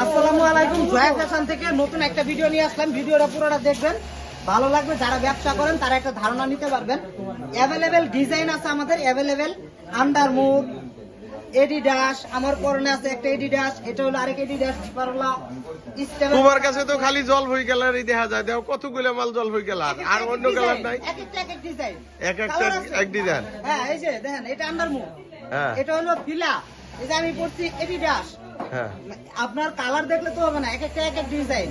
আসসালামু আলাইকুম। জয়া ফ্যাশন থেকে নতুন একটা ভিডিও নিয়ে আসলাম। ভিডিওটা পুরোটা দেখবেন, ভালো লাগবে। যারা ব্যবসা করেন তারা একটা ধারণা নিতে পারবেন। অ্যাভেলেবেল ডিজাইন আছে আমাদের, অ্যাভেলেবেল আন্ডারমুর, এডিডাস, আমার পরনে আছে একটা এডিডাস, এটা হলো আরেক এডিডাস পারলা। তোমার কাছে তো খালি জল হয়ে গেলারই দেখা যায়, দেখো কতগুলো মাল জল হয়ে গেল, আর অন্য কালার নাই। এক একটা ডিজাইন, এক একটা এক ডিজাইন। হ্যাঁ এই যে দেখেন, এটা আন্ডারমুর, হ্যাঁ এটা হলো ফিলা, এই যে আমি পড়ছি এডিডাস। হ্যাঁ, আপনার কালার দেখলে তো হবে না, এক একটা এক এক ডিজাইন।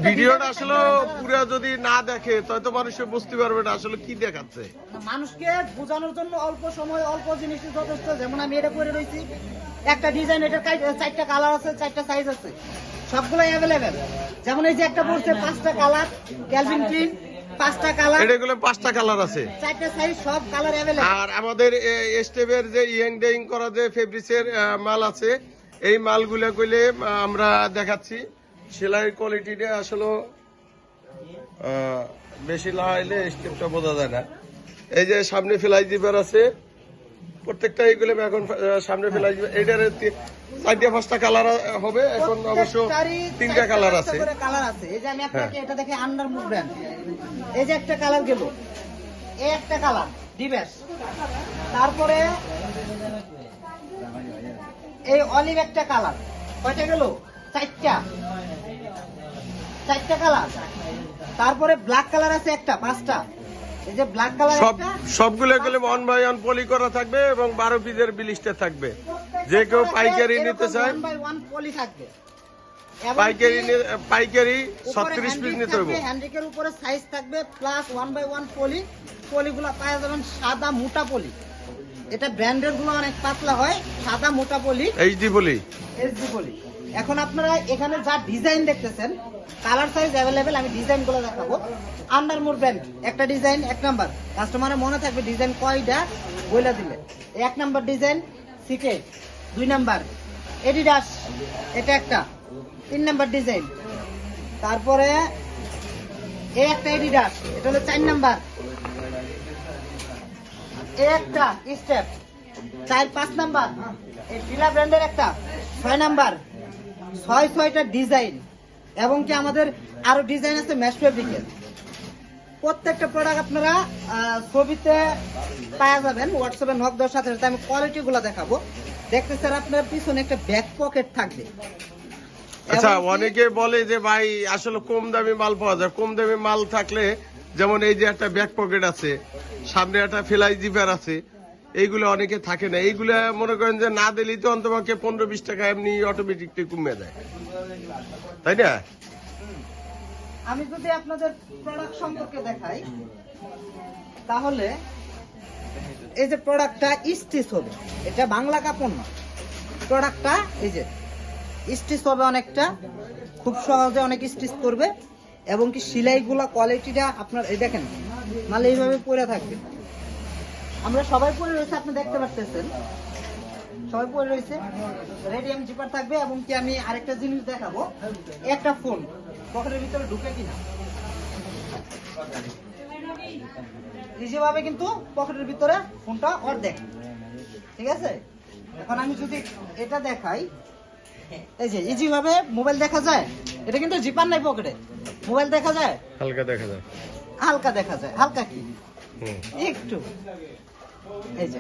ভিডিওটা আসলে পুরো যদি না দেখে তাহলে তো মানুষ বুঝতে পারবে না আসলে কি দেখাচ্ছে। মানুষকে বোঝানোর জন্য অল্প সময় অল্প জিনিস যথেষ্ট। যেমন আমি এটা পরে রয়েছি, একটা ডিজাইন, এটার 4টা কালার আছে, 4টা সাইজ আছে, সবগুলো অ্যাভেলেবেল। যেমন এই যে একটা পড়ছে 5টা কালার, ক্যালভিন ক্লিন, 5টা কালার, এটাগুলো 5টা কালার আছে, 4টা সাইজ, সব কালার অ্যাভেলেবল। আর আমাদের স্টেপের যে ইয়ং ডেইং করা যে ফেব্রিক্সের মাল আছে, এই মালগুলো কইলে আমরা দেখাচ্ছি। সেলাইয়ের কোয়ালিটিটা আসলে বেশি না হইলে স্টেপটা বোঝা যায় না। এই যে সামনে ফেলাই জিপার আছে, প্রত্যেকটা এইগুলো এখন সামনে ফেলাই জিপার, এটার 4টা-5টা কালার হবে। এখন অবশ্য 3টা কালার আছে। কালার আছে, এই যে আমি আপনাকে এটা দেখে আন্ডারমুভ ব্র্যান্ড, এই যে একটা কালার গেল, এই একটা কালার ডিবেস, তারপরে এই অলিভ একটা কালার, কয়টা গেল? 4টা কালার। তারপরে ব্ল্যাক কালার আছে একটা, 5টা। এই যে ব্ল্যাক কালার সবগুলো গেলে 1 বাই 1 পলি করা থাকবে এবং 12 পিসের বিলিস্টার থাকবে। যে কেউ পাইকারি নিতে চায় 1 বাই 1 পলি থাকবে। পাইকারি 36 পিস নিতে হবে। হ্যান্ডরিকের উপরে সাইজ থাকবে, প্লাস 1 বাই 1 পলি। পলিগুলো পাওয়া যাবেন সাদা মোটা পলি। এটা ব্র্যান্ডের গুলো অনেক পাতলা হয়, সাদা মোটা পলি, এইচডি পলি, এইচডি পলি। এখন আপনারা এখানে যা ডিজাইন দেখতেছেন, কালার সাইজ অ্যাভেলেবেল। আমি ডিজাইন গুলো দেখাবো। আন্ডারমুর ব্র্যান্ড একটা ডিজাইন, 1 নাম্বার। কাস্টমারের মনে থাকবে ডিজাইন কয়টা বইলা দিলে। 1 নাম্বার ডিজাইন সিকেট, 2 নাম্বার এডিডাস, এটা একটা 3 নাম্বার ডিজাইন। তারপরে এই একটা এডিডাস, এটা হলো 4 নাম্বার। এই একটা স্টেপ 4-5 নাম্বার। এই ফিলা ব্র্যান্ডের একটা 6 নাম্বার। 6-6টা ডিজাইন, এবং কি আমাদের আরো ডিজাইন আছে ম্যাশ ফেব্রিকের। প্রত্যেকটা প্রোডাক্ট আপনারা ছবিতে পাওয়া যাবেন। হোয়াটসঅ্যাপে নক দেওয়ার সাথে সাথে আমি কোয়ালিটি গুলো দেখাবো। দেখতে স্যার, আপনার পিছনে একটা ব্যাক পকেট থাকবে। আচ্ছা, অনেকে বলে যে ভাই আসলে কম দামি মাল পাওয়া যায়। কম দামি মাল থাকলে যেমন এই যে একটা ব্যাক পকেট আছে, সামনে একটা ফেলাই জিপার আছে, এইগুলো অনেকে থাকে না। এইগুলা মনে করেন যে না দিলেই তো অন্তপক্ষে 15-20 টাকা এমনি অটোমেটিকলি কমে যায়, তাই না? আমি যদি আপনাদের প্রোডাক্ট সম্পর্কে দেখাই, তাহলে এই যে প্রোডাক্টটা স্টিচ হবে, এটা বাংলা কাপড় না। প্রোডাক্টটা এই যে স্টিচ হবে অনেকটা, খুব সহজে অনেক স্টিচ করবে। এবং কি সেলাইগুলা কোয়ালিটিটা আপনার এই দেখেন, মানে এইভাবে পরে থাকবে। আমরা সবাই পরে রয়েছে, আপনি দেখতে পাচ্ছেন সবাই পরে রয়েছে। রেডিয়াম জিপার থাকবে। এবং কি আমি আরেকটা জিনিস দেখাবো, একটা ফোন পকেটের ভিতরে ঢুকে কিনা, ইজিভাবে কিন্তু পকেটের ভিতরে ফোনটা অর্ধেক, ঠিক আছে। এখন আমি যদি এটা দেখাই, এই যে ইজি ভাবে মোবাইল দেখা যায়। এটা কিন্তু জিপার নাই পকেটে, মোবাইল দেখা যায়, হালকা দেখা যায়, হালকা দেখা যায়। হালকা কি একটু, এই যে